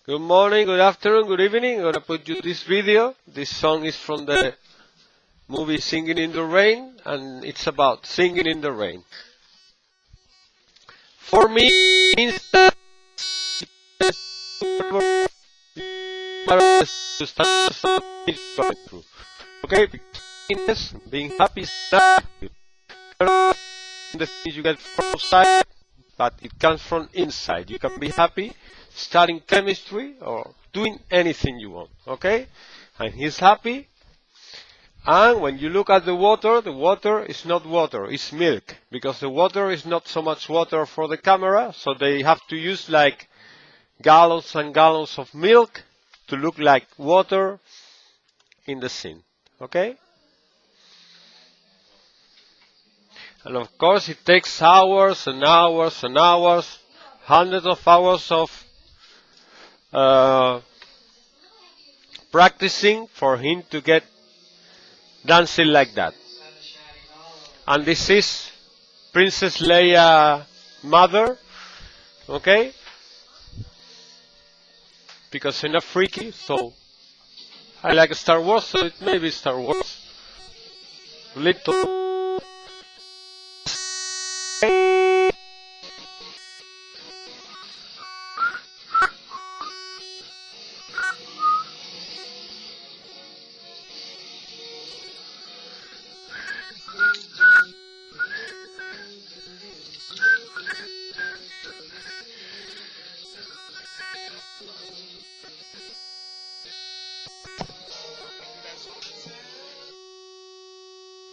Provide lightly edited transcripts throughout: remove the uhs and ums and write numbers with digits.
Good morning, good afternoon, good evening. I'm gonna put you this video. This song is from the movie Singing in the Rain, and it's about singing in the rain. For me, it means that to start something going through. Okay, happiness, being happy is not the things you get from outside, but it comes from inside. You can be happy studying chemistry or doing anything you want. Okay, and he's happy. And when you look at the water is not water, it's milk. Because the water is not so much water for the camera, so they have to use like gallons and gallons of milk to look like water in the scene. Okay? And of course it takes hours and hours and hours, hundreds of hours of practicing for him to get dancing like that. And this is Princess Leia's mother, okay? Because I'm not freaky, so I like Star Wars, so it may be Star Wars. Little.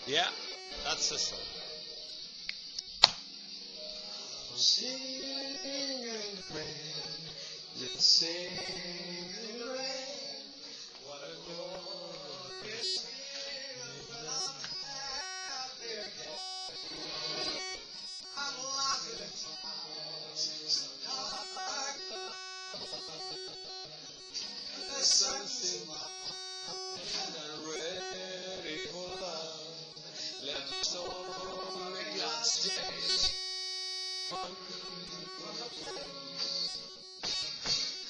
Yeah, that's the song. Singing in the rain, just singing in the rain. What a glorious feeling! Happy again. I'm laughing at so dark. There's something and I'm ready for love. Let the story last days fun from the place.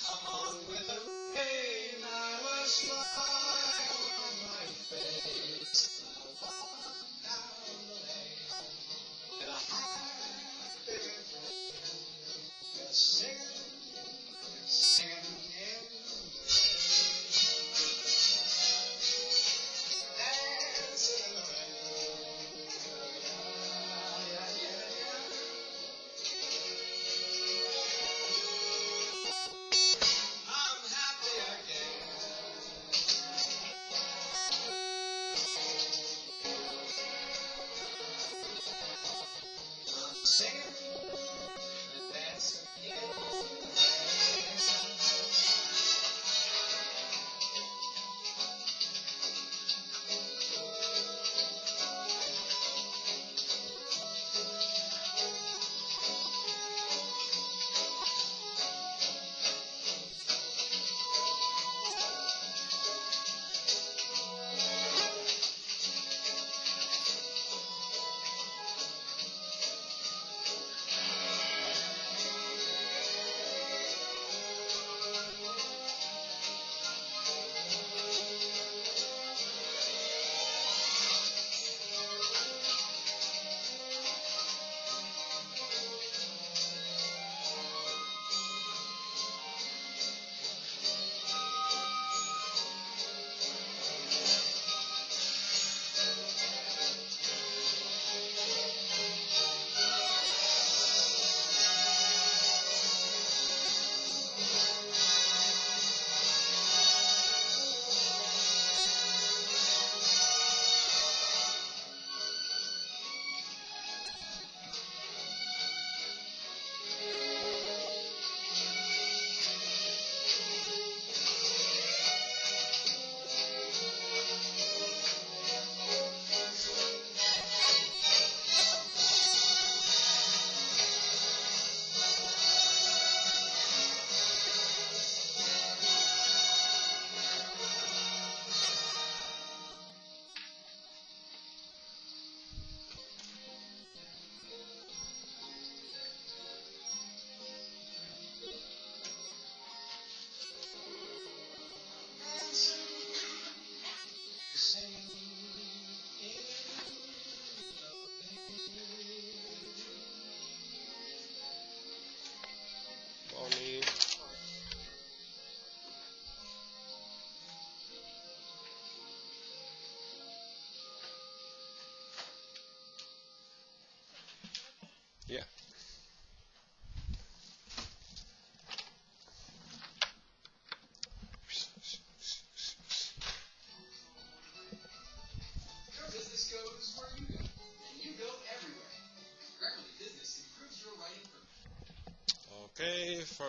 Come on with the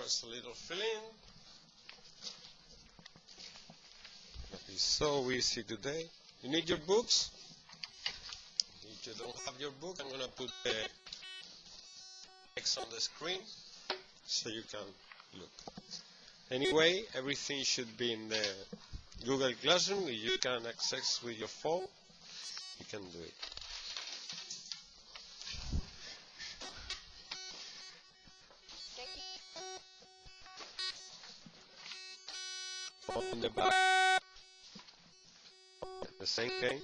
first a little filling. That is so easy today. You need your books? If you don't have your book, I'm gonna put the text on the screen so you can look. Anyway, everything should be in the Google Classroom. If you can access with your phone, you can do it. On the back, the same thing.